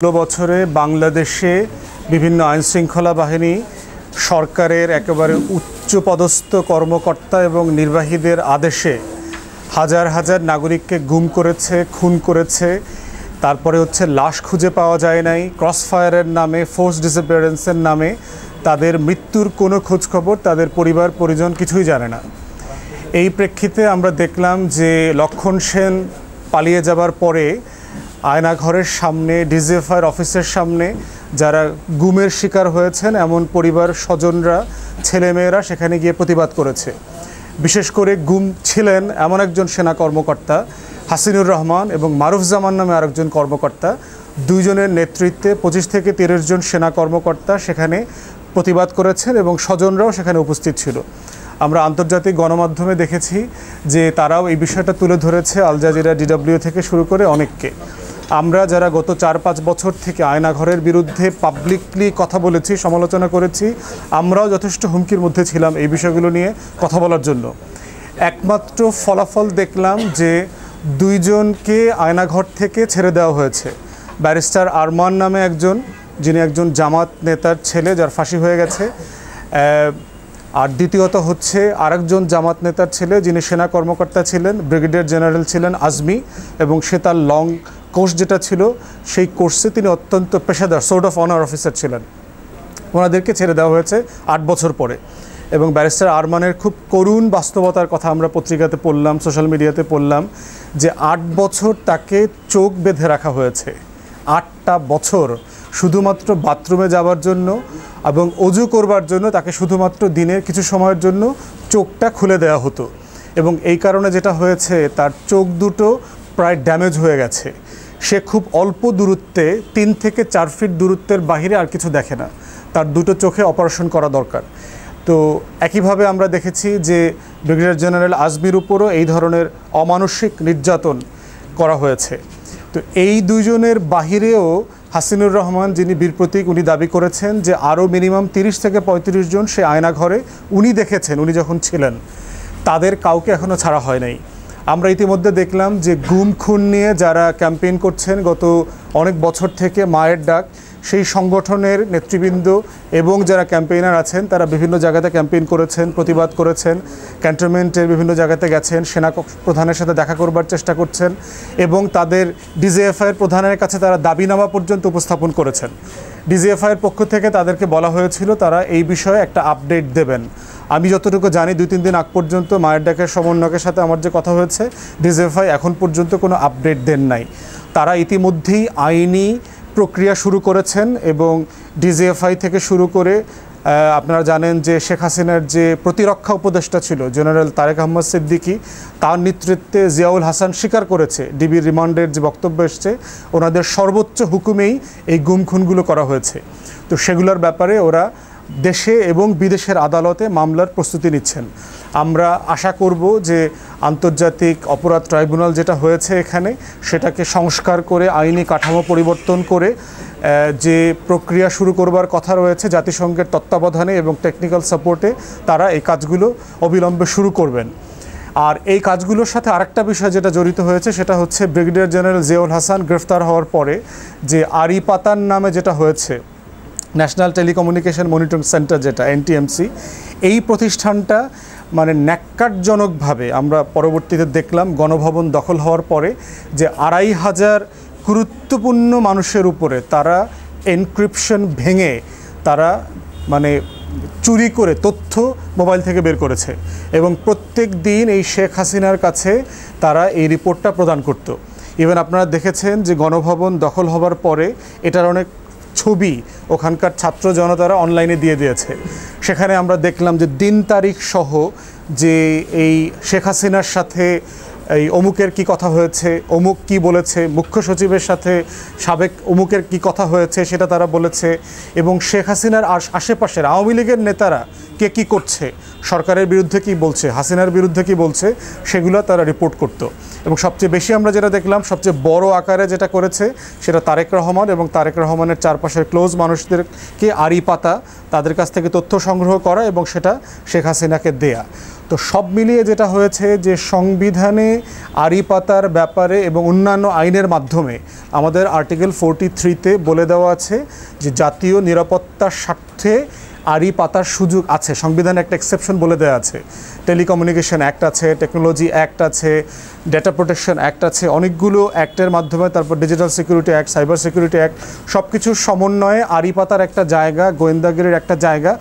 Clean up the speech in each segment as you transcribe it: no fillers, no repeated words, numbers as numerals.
বছরে বাংলাদেশে বিভিন্ন আইনশৃঙ্খলা বাহিনী সরকারের একেবারে উচ্চপদস্থ কর্মকর্তা এবং নির্বাহীদের আদেশে হাজার হাজার নাগরিককে গুম করেছে, খুন করেছে। তারপরে লাশ খুঁজে পাওয়া যায় নাই, ক্রসফায়ারের নামে, ফোর্স ডিসঅ্যাপিয়ারেন্সের নামে তাদের মৃত্যুর কোনো খোঁজখবর তাদের পরিবার পরিজন কিছুই জানে না। এই প্রেক্ষিতে আমরা দেখলাম যে লক্ষণ সেন পালিয়ে যাবার পরে আয়নাঘরের সামনে, ডিজিএফআইয়ের অফিসের সামনে যারা গুমের শিকার হয়েছেন এমন পরিবার স্বজনরা, ছেলেমেয়েরা সেখানে গিয়ে প্রতিবাদ করেছে। বিশেষ করে গুম ছিলেন এমন একজন সেনা কর্মকর্তা হাসিনুর রহমান এবং মারুফজামান নামে আরেকজন কর্মকর্তা, দুইজনের নেতৃত্বে 25 থেকে 30 জন সেনা কর্মকর্তা সেখানে প্রতিবাদ করেছেন এবং স্বজনরাও সেখানে উপস্থিত ছিল। আমরা আন্তর্জাতিক গণমাধ্যমে দেখেছি যে তারাও এই বিষয়টা তুলে ধরেছে, আল জাজিরা, DW থেকে শুরু করে অনেককে। আমরা যারা গত 4-5 বছর থেকে আয়নাঘরের বিরুদ্ধে পাবলিকলি কথা বলেছি, সমালোচনা করেছি, আমরাও যথেষ্ট হুমকির মধ্যে ছিলাম এই বিষয়গুলো নিয়ে কথা বলার জন্য। একমাত্র ফলাফল দেখলাম যে 2 জনকে আয়নাঘর থেকে ছেড়ে দেওয়া হয়েছে। ব্যারিস্টার আরমান নামে একজন, যিনি একজন জামাত নেতার ছেলে যার ফাঁসি হয়ে গেছে, আর দ্বিতীয়ত আরেকজন জামাত নেতার ছেলে যিনি সেনা কর্মকর্তা ছিলেন, ব্রিগেডিয়ার জেনারেল ছিলেন আজমি, এবং সে তার লং কোর্স যেটা ছিল সেই কোর্সে তিনি অত্যন্ত পেশাদার সোর্ট অফ অনার অফিসার ছিলেন। ওনাদেরকে ছেড়ে দেওয়া হয়েছে 8 বছর পরে। এবং ব্যারিস্টার আরমানের খুব করুণ বাস্তবতার কথা আমরা পত্রিকাতে পড়লাম, সোশ্যাল মিডিয়াতে পড়লাম যে 8 বছর তাকে চোখ বেঁধে রাখা হয়েছে। 8টা বছর শুধুমাত্র বাথরুমে যাওয়ার জন্য এবং অজু করবার জন্য তাকে শুধুমাত্র দিনের কিছু সময়ের জন্য চোখটা খুলে দেওয়া হতো। এবং এই কারণে যেটা হয়েছে, তার চোখ দুটো প্রায় ড্যামেজ হয়ে গেছে। সে খুব অল্প দূরত্বে, 3 থেকে 4 ফিট দূরত্বের বাহিরে আর কিছু দেখে না। তার দুটো চোখে অপারেশন করা দরকার। তো একইভাবে আমরা দেখেছি যে ব্রিগেডিয়ার জেনারেল আজমির উপরও এই ধরনের অমানসিক নির্যাতন করা হয়েছে। তো এই 2 জনের বাহিরেও হাসিনুর রহমান, যিনি বীর প্রতীক, উনি দাবি করেছেন যে আরও মিনিমাম 30 থেকে 35 জন সে আয়নাঘরে উনি দেখেছেন উনি যখন ছিলেন। তাদের কাউকে এখনও ছাড়া হয় নাই। আমরা ইতিমধ্যে দেখলাম যে গুম খুন নিয়ে যারা ক্যাম্পেইন করছেন গত অনেক বছর থেকে, মায়ের ডাক, সেই সংগঠনের নেতৃবৃন্দ এবং যারা ক্যাম্পেইনার আছেন তারা বিভিন্ন জায়গাতে ক্যাম্পেইন করেছেন, প্রতিবাদ করেছেন, ক্যান্টনমেন্টের বিভিন্ন জায়গাতে গেছেন, সেনা প্রধানের সাথে দেখা করবার চেষ্টা করছেন এবং তাদের ডিজিএফআইয়ের প্রধানের কাছে তারা দাবিনামা পর্যন্ত উপস্থাপন করেছেন। ডিজিএফআইয়ের পক্ষ থেকে তাদেরকে বলা হয়েছিল তারা এই বিষয়ে একটা আপডেট দেবেন। আমি যতটুকু জানি 2-3 দিন আগ পর্যন্ত মায়ের ডাকের সমন্বয়কের সাথে আমার যে কথা হয়েছে, ডিজিএফআই এখন পর্যন্ত কোনো আপডেট দেন নাই। তারা ইতিমধ্যেই আইনি প্রক্রিয়া শুরু করেছেন এবং ডিজিএফআই থেকে শুরু করে আপনারা জানেন যে শেখ হাসিনার যে প্রতিরক্ষা উপদেষ্টা ছিল জেনারেল তারেক আহমদ সিদ্দিকী, তার নেতৃত্বে জিয়াউল হাসান স্বীকার করেছে, ডিবির রিমান্ডের যে বক্তব্য এসছে, ওনাদের সর্বোচ্চ হুকুমেই এই গুম খুনগুলো করা হয়েছে। তো সেগুলোর ব্যাপারে ওরা দেশে এবং বিদেশের আদালতে মামলার প্রস্তুতি নিচ্ছেন। আমরা আশা করব যে আন্তর্জাতিক অপরাধ ট্রাইব্যুনাল যেটা হয়েছে এখানে, সেটাকে সংস্কার করে আইনি কাঠামো পরিবর্তন করে যে প্রক্রিয়া শুরু করবার কথা রয়েছে জাতিসংঘের তত্ত্বাবধানে এবং টেকনিক্যাল সাপোর্টে, তারা এই কাজগুলো অবিলম্বে শুরু করবেন। আর এই কাজগুলোর সাথে আরেকটা বিষয় যেটা জড়িত হয়েছে সেটা ব্রিগেডিয়ার জেনারেল জিয়াউল হাসান গ্রেফতার হওয়ার পরে যে আরি পাতান নামে যেটা হয়েছে, ন্যাশনাল টেলিকমিউনিকেশন মনিটরিং সেন্টার যেটা NTMC, এই প্রতিষ্ঠানটা মানে ন্যাক্কারজনকভাবে আমরা পরবর্তীতে দেখলাম গণভবন দখল হওয়ার পরে যে 2500 গুরুত্বপূর্ণ মানুষের উপরে তারা এনক্রিপশন ভেঙে তারা মানে চুরি করে তথ্য মোবাইল থেকে বের করেছে এবং প্রত্যেক দিন এই শেখ হাসিনার কাছে তারা এই রিপোর্টটা প্রদান করত। ইভেন আপনারা দেখেছেন যে গণভবন দখল হওয়ার পরে এটার অনেক ছবি ওখানকার ছাত্র জনতারা অনলাইনে দিয়ে দিয়েছে। সেখানে আমরা দেখলাম যে দিন তারিখ সহ যে এই শেখ হাসিনার সাথে এই অমুকের কি কথা হয়েছে, অমুক কি বলেছে, মুখ্য সচিবের সাথে সাবেক অমুকের কি কথা হয়েছে সেটা তারা বলেছে, এবং শেখ হাসিনার আশেপাশের আওয়ামী লীগের নেতারা কে কী করছে, সরকারের বিরুদ্ধে কি বলছে, হাসিনার বিরুদ্ধে কি বলছে, সেগুলো তারা রিপোর্ট করত। এবং সবচেয়ে বেশি আমরা যেটা দেখলাম, সবচেয়ে বড় আকারে যেটা করেছে সেটা তারেক রহমান এবং তারেক রহমানের চারপাশের ক্লোজ মানুষদেরকে আড়ি পাতা, তাদের কাছ থেকে তথ্য সংগ্রহ করা এবং সেটা শেখ হাসিনাকে দেয়া। তো সব মিলিয়ে যেটা হয়েছে যে সংবিধানে আড়ি পাতার ব্যাপারে এবং অন্যান্য আইনের মাধ্যমে আমাদের আর্টিকেল 43-তে বলে দেওয়া আছে যে জাতীয় নিরাপত্তার স্বার্থে আড়ি পাতার সুযোগ আছে। সংবিধানে একটা এক্সেপশন বলে দেওয়া আছে, টেলিকমিউনিকেশন অ্যাক্ট আছে, টেকনোলজি অ্যাক্ট আছে, ডেটা প্রোটেকশন অ্যাক্ট আছে, অনেকগুলো অ্যাক্টের মাধ্যমে, তারপর digital security act, cyber security act, সব কিছুর সমন্বয়ে আড়ি পাতার একটা জায়গা, গোয়েন্দাগিরির একটা জায়গা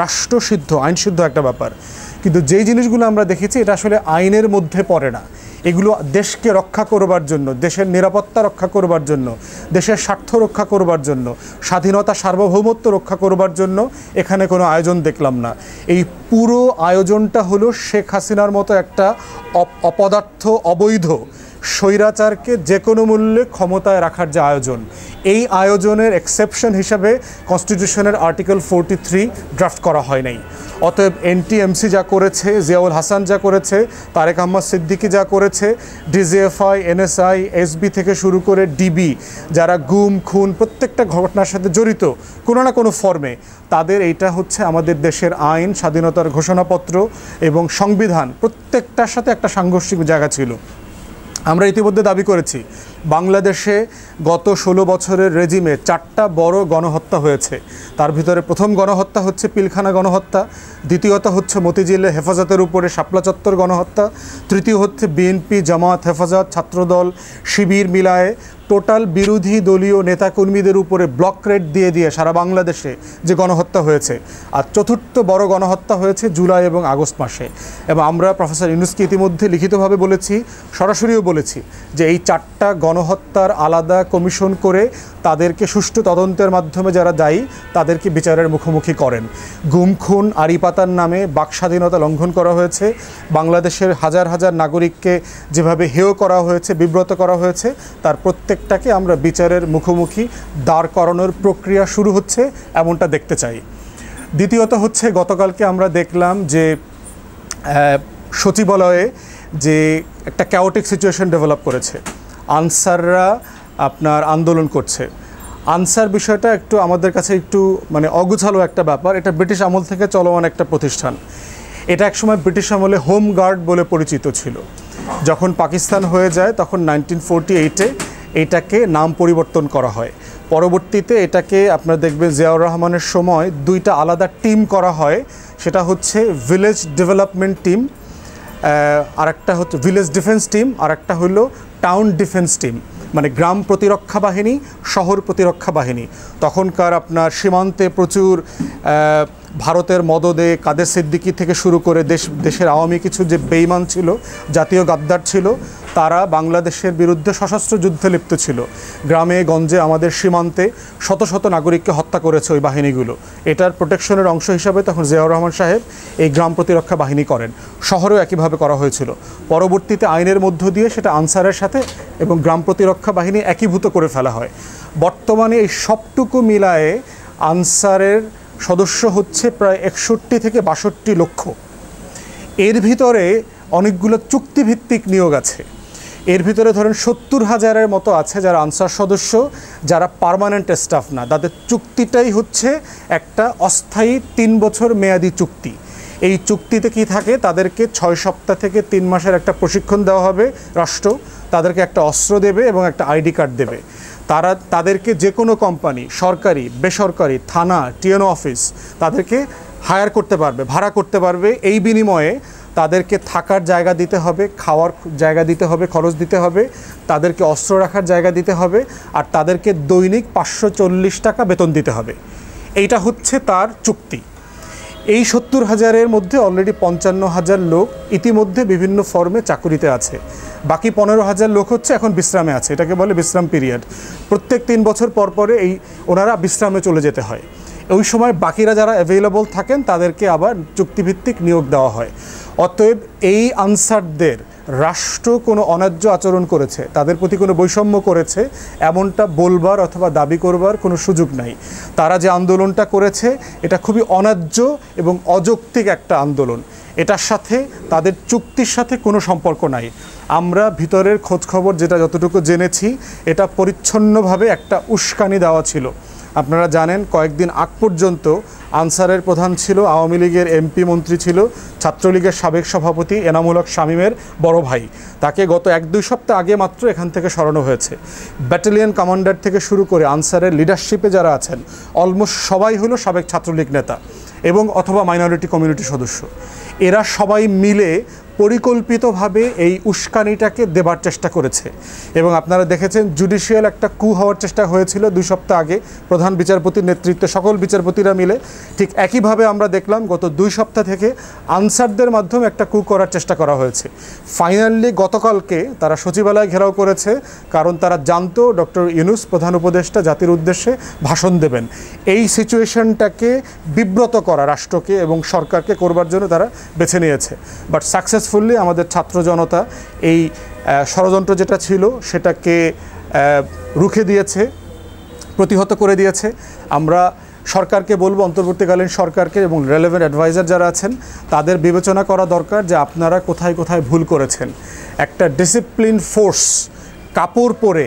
রাষ্ট্রসিদ্ধ আইনসিদ্ধ একটা ব্যাপার। কিন্তু যেই জিনিসগুলো আমরা দেখেছি এটা আসলে আইনের মধ্যে পড়ে না। এগুলো দেশকে রক্ষা করবার জন্য, দেশের নিরাপত্তা রক্ষা করবার জন্য, দেশের স্বার্থ রক্ষা করবার জন্য, স্বাধীনতা সার্বভৌমত্ব রক্ষা করবার জন্য এখানে কোনো আয়োজন দেখলাম না। এই পুরো আয়োজনটা হলো শেখ হাসিনার মতো একটা অপদার্থ অবৈধ স্বৈরাচারকে যে কোনো মূল্যে ক্ষমতায় রাখার যে আয়োজন, এই আয়োজনের এক্সেপশন হিসাবে কনস্টিটিউশনের আর্টিকেল 43 ড্রাফট করা হয় নাই। অতএব এনটিএমসি যা করেছে, জিয়াউল হাসান যা করেছে, তারেক আহমদ সিদ্দিকী যা করেছে, ডিজিএফআই, এনএসআই, এসবি থেকে শুরু করে ডিবি, যারা গুম খুন প্রত্যেকটা ঘটনার সাথে জড়িত কোনো না কোনো ফর্মে, তাদের এইটা হচ্ছে আমাদের দেশের আইন, স্বাধীনতার ঘোষণাপত্র এবং সংবিধান প্রত্যেকটার সাথে একটা সাংঘর্ষিক জায়গা ছিল। আমরা ইতিমধ্যে দাবি করেছি বাংলাদেশে গত 16 বছরের রেজিমে 4টা বড় গণহত্যা হয়েছে। তার ভিতরে প্রথম গণহত্যা হচ্ছে পিলখানা গণহত্যা, দ্বিতীয়ত হচ্ছে মতিঝিলে হেফাজতের উপরে শাপলা চত্বর গণহত্যা, তৃতীয় হচ্ছে বিএনপি, জামাত, হেফাজত, ছাত্রদল, শিবির মিলায়ে টোটাল বিরোধী দলীয় নেতাকর্মীদের উপরে ব্লক রেড দিয়ে দিয়ে সারা বাংলাদেশে যে গণহত্যা হয়েছে। আর চতুর্থ বড় গণহত্যা হয়েছে জুলাই এবং আগস্ট মাসে। এবং আমরা প্রফেসর ইউনূসকে ইতিমধ্যে লিখিতভাবে বলেছি, সরাসরিও বলেছি যে এই 4টা গণহত্যার আলাদা কমিশন করে তাদেরকে সুষ্ঠু তদন্তের মাধ্যমে যারা দায়ী তাদেরকে বিচারের মুখোমুখি করেন। গুম খুন আড়ি পাতার নামে বাক স্বাধীনতা লঙ্ঘন করা হয়েছে, বাংলাদেশের হাজার হাজার নাগরিককে যেভাবে হেয় করা হয়েছে, বিব্রত করা হয়েছে, তার প্রত্যেকটাকে আমরা বিচারের মুখোমুখি দাঁড় করানোর প্রক্রিয়া শুরু হচ্ছে এমনটা দেখতে চাই। দ্বিতীয়ত হচ্ছে গতকালকে আমরা দেখলাম যে সচিবালয়ে যে একটা ক্যাওটিক সিচুয়েশন ডেভেলপ করেছে, আনসাররা আপনার আন্দোলন করছে। আনসার বিষয়টা একটু আমাদের কাছে একটু মানে অগুছালো একটা ব্যাপার। এটা ব্রিটিশ আমল থেকে চলমান একটা প্রতিষ্ঠান। এটা একসময় ব্রিটিশ আমলে হোম গার্ড বলে পরিচিত ছিল। যখন পাকিস্তান হয়ে যায় তখন 1948-এ এটাকে নাম পরিবর্তন করা হয়। পরবর্তীতে এটাকে আপনারা দেখবেন জিয়াউর রহমানের সময় 2টা আলাদা টিম করা হয়। সেটা হচ্ছে ভিলেজ ডেভেলপমেন্ট টিম, আর একটা হচ্ছে ভিলেজ ডিফেন্স টিম, আর একটা হলো টাউন ডিফেন্স টিম, মানে গ্রাম প্রতিরক্ষা বাহিনী, শহর প্রতিরক্ষা বাহিনী। তখনকার আপনার সীমান্তে প্রচুর ভারতের মদদে কাদের সিদ্দিকী থেকে শুরু করে দেশের আওয়ামী কিছু যে বেঈমান ছিল, জাতীয় গাদ্দার ছিল, তারা বাংলাদেশের বিরুদ্ধে সশস্ত্র যুদ্ধে লিপ্ত ছিল। গ্রামে গঞ্জে আমাদের সীমান্তে শত শত নাগরিককে হত্যা করেছে ওই বাহিনীগুলো। এটার প্রোটেকশনের অংশ হিসাবে তখন জিয়াউর রহমান সাহেব এই গ্রাম প্রতিরক্ষা বাহিনী করেন। শহরেও একইভাবে করা হয়েছিল। পরবর্তীতে আইনের মধ্য দিয়ে সেটা আনসারের সাথে এবং গ্রাম প্রতিরক্ষা বাহিনী একীভূত করে ফেলা হয়। বর্তমানে এই সবটুকু মিলায়ে আনসারের সদস্য হচ্ছে প্রায় 61 থেকে 62 লক্ষ। এর ভিতরে অনেকগুলো চুক্তিভিত্তিক নিয়োগ আছে। এর ভিতরে ধরেন 70,000-এর মতো আছে যারা আনসার সদস্য, যারা পার্মানেন্ট স্টাফ না, তাদের চুক্তিটাই হচ্ছে একটা অস্থায়ী 3 বছর মেয়াদি চুক্তি। এই চুক্তিতে কি থাকে, তাদেরকে 6 সপ্তাহ থেকে 3 মাসের একটা প্রশিক্ষণ দেওয়া হবে রাষ্ট্র, তাদেরকে একটা অস্ত্র দেবে এবং একটা আইডি কার্ড দেবে। তাদেরকে যে কোনো কোম্পানি, সরকারি বেসরকারি, থানা, টিএনও অফিস তাদেরকে হায়ার করতে পারবে, ভাড়া করতে পারবে। এই বিনিময়ে তাদেরকে থাকার জায়গা দিতে হবে, খাওয়ার জায়গা দিতে হবে, খরচ দিতে হবে, তাদেরকে অস্ত্র রাখার জায়গা দিতে হবে, আর তাদেরকে দৈনিক 540 টাকা বেতন দিতে হবে। এইটা হচ্ছে তার চুক্তি। এই 70,000-এর মধ্যে অলরেডি 55,000 লোক ইতিমধ্যে বিভিন্ন ফর্মে চাকুরিতে আছে। বাকি 15,000 লোক হচ্ছে এখন বিশ্রামে আছে। এটাকে বলে বিশ্রাম পিরিয়ড। প্রত্যেক 3 বছর পর পরে ওনারা বিশ্রামে চলে যেতে হয়। ওই সময় বাকিরা যারা অ্যাভেলেবল থাকেন তাদেরকে আবার চুক্তিভিত্তিক নিয়োগ দেওয়া হয়। অতএব এই আনসারদের রাষ্ট্র কোনো অন্যায্য আচরণ করেছে, তাদের প্রতি কোনো বৈষম্য করেছে এমনটা বলবার অথবা দাবি করবার কোনো সুযোগ নাই। তারা যে আন্দোলনটা করেছে এটা খুবই অন্যায্য এবং অযৌক্তিক একটা আন্দোলন। এটার সাথে তাদের চুক্তির সাথে কোনো সম্পর্ক নাই। আমরা ভিতরের খোঁজখবর যেটা যতটুকু জেনেছি, এটা পরিচ্ছন্নভাবে একটা উস্কানি দেওয়া ছিল। আপনারা জানেন কয়েকদিন আগ পর্যন্ত আনসারের প্রধান ছিল আওয়ামী লীগের এমপি মন্ত্রী ছিল ছাত্রলীগের সাবেক সভাপতি এনামুল হক শামীমের বড় ভাই। তাকে গত 1-2 সপ্তাহ আগে মাত্র এখান থেকে সরানো হয়েছে। ব্যাটালিয়ন কমান্ডার থেকে শুরু করে আনসারের লিডারশিপে যারা আছেন অলমোস্ট সবাই হলো সাবেক ছাত্রলীগ নেতা এবং অথবা মাইনরিটি কমিউনিটি সদস্য। এরা সবাই মিলে পরিকল্পিতভাবে এই উস্কানিটাকে দেবার চেষ্টা করেছে এবং আপনারা দেখেছেন জুডিশিয়াল একটা কু হওয়ার চেষ্টা হয়েছিল 2 সপ্তাহ আগে প্রধান বিচারপতির নেতৃত্বে সকল বিচারপতিরা মিলে। ঠিক একইভাবে আমরা দেখলাম গত 2 সপ্তাহ থেকে আনসারদের মাধ্যমে একটা কু করার চেষ্টা করা হয়েছে। ফাইনালি গতকালকে তারা সচিবালয় ঘেরাও করেছে, কারণ তারা জানতো ডক্টর ইউনূস প্রধান উপদেষ্টা জাতির উদ্দেশ্যে ভাষণ দেবেন। এই সিচুয়েশনটাকে বিব্রত করা রাষ্ট্রকে এবং সরকারকে করবার জন্য তারা বেছে নিয়েছে। বাট সাকসেসফুলি আমাদের ছাত্র জনতা এই ষড়যন্ত্র যেটা ছিল সেটাকে রুখে দিয়েছে, প্রতিহত করে দিয়েছে। আমরা সরকারকে বলবো, অন্তর্বর্তীকালীন সরকারকে এবং রেলেভেন্ট অ্যাডভাইজার যারা আছেন তাদের বিবেচনা করা দরকার যে আপনারা কোথায় কোথায় ভুল করেছেন। একটা ডিসিপ্লিন ফোর্স কাপড় পরে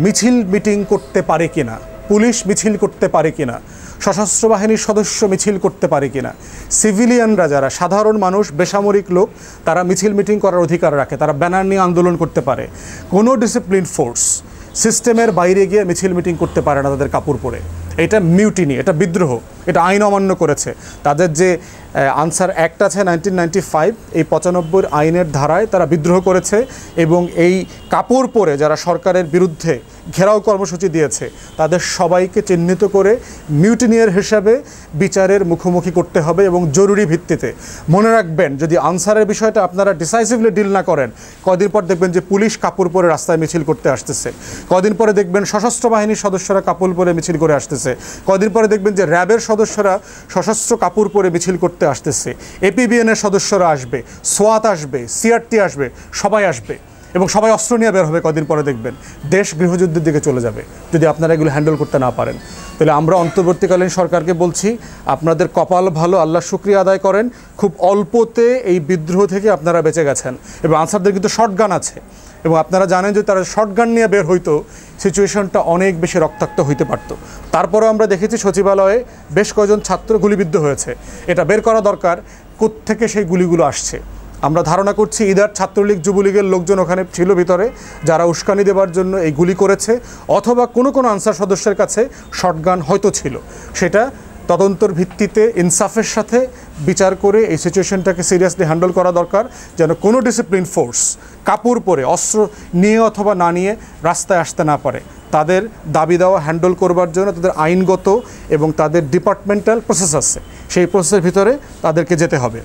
মিছিল মিটিং করতে পারে কিনা, পুলিশ মিছিল করতে পারে কিনা, সশস্ত্র বাহিনীর সদস্য মিছিল করতে পারে কিনা, সিভিলিয়ানরা যারা সাধারণ মানুষ বেসামরিক লোক তারা মিছিল মিটিং করার অধিকার রাখে, তারা ব্যানার নিয়ে আন্দোলন করতে পারে। কোনো ডিসিপ্লিন ফোর্স সিস্টেমের বাইরে গিয়ে মিছিল মিটিং করতে পারে না তাদের কাপড় পরে। এটা মিউটিনি, এটা বিদ্রোহ, এটা আইন অমান্য করেছে। তাদের যে আনসার অ্যাক্ট আছে 1995, এই 95 আইনের ধারায় তারা বিদ্রোহ করেছে এবং এই কাপড় পরে যারা সরকারের বিরুদ্ধে ঘেরাও কর্মসূচি দিয়েছে তাদের সবাইকে চিহ্নিত করে মিউটিনিয়ার হিসাবে বিচারের মুখোমুখি করতে হবে এবং জরুরি ভিত্তিতে। মনে রাখবেন, যদি আনসারের বিষয়টা আপনারা ডিসাইসিভলি ডিল না করেন, কদিন পর দেখবেন যে পুলিশ কাপড় পরে রাস্তায় মিছিল করতে আসতেছে, কদিন পরে দেখবেন সশস্ত্র বাহিনীর সদস্যরা কাপড় পরে মিছিল করে আসতেছে, কদিন পরে দেখবেন যে র্যাবের সদস্যরা সশস্ত্র কাপড় পরে মিছিল করতে আসতেছে, এপিবিএনের সদস্যরা আসবে, সোয়াত আসবে, সিআরটি আসবে, সবাই আসবে এবং সবাই অস্ত্র নিয়ে বের হবে। কদিন পরে দেখবেন দেশ গৃহযুদ্ধের দিকে চলে যাবে যদি আপনারা এগুলো হ্যান্ডেল করতে না পারেন। তাহলে আমরা অন্তর্বর্তীকালীন সরকারকে বলছি, আপনাদের কপাল ভালো, আল্লাহ শুকরিয়া আদায় করেন, খুব অল্পতে এই বিদ্রোহ থেকে আপনারা বেঁচে গেছেন। এবং আনসারদের কিন্তু শর্টগান আছে এবং আপনারা জানেন যে তারা শর্টগান নিয়ে বের হইতো সিচুয়েশনটা অনেক বেশি রক্তাক্ত হইতে পারত। তারপরেও আমরা দেখেছি সচিবালয়ে বেশ কয়েকজন ছাত্র গুলিবিদ্ধ হয়েছে। এটা বের করা দরকার কোত্থেকে সেই গুলিগুলো আসছে। আমরা ধারণা করছি ইদার ছাত্রলীগ যুবলীগের লোকজন ওখানে ছিল ভিতরে, যারা উস্কানি দেওয়ার জন্য এই গুলি করেছে, অথবা কোনো আনসার সদস্যের কাছে শটগান হয়তো ছিল। সেটা তদন্তর ভিত্তিতে ইনসাফের সাথে বিচার করে এই সিচুয়েশনটাকে সিরিয়াসলি হ্যান্ডেল করা দরকার, যেন কোনো ডিসিপ্লিন ফোর্স কাপড় পরে অস্ত্র নিয়ে অথবা না নিয়ে রাস্তায় আসতে না পারে। তাদের দাবি দেওয়া হ্যান্ডেল করবার জন্য তাদের আইনগত এবং তাদের ডিপার্টমেন্টাল প্রসেস আছে, সেই প্রসেসের ভিতরে তাদেরকে যেতে হবে।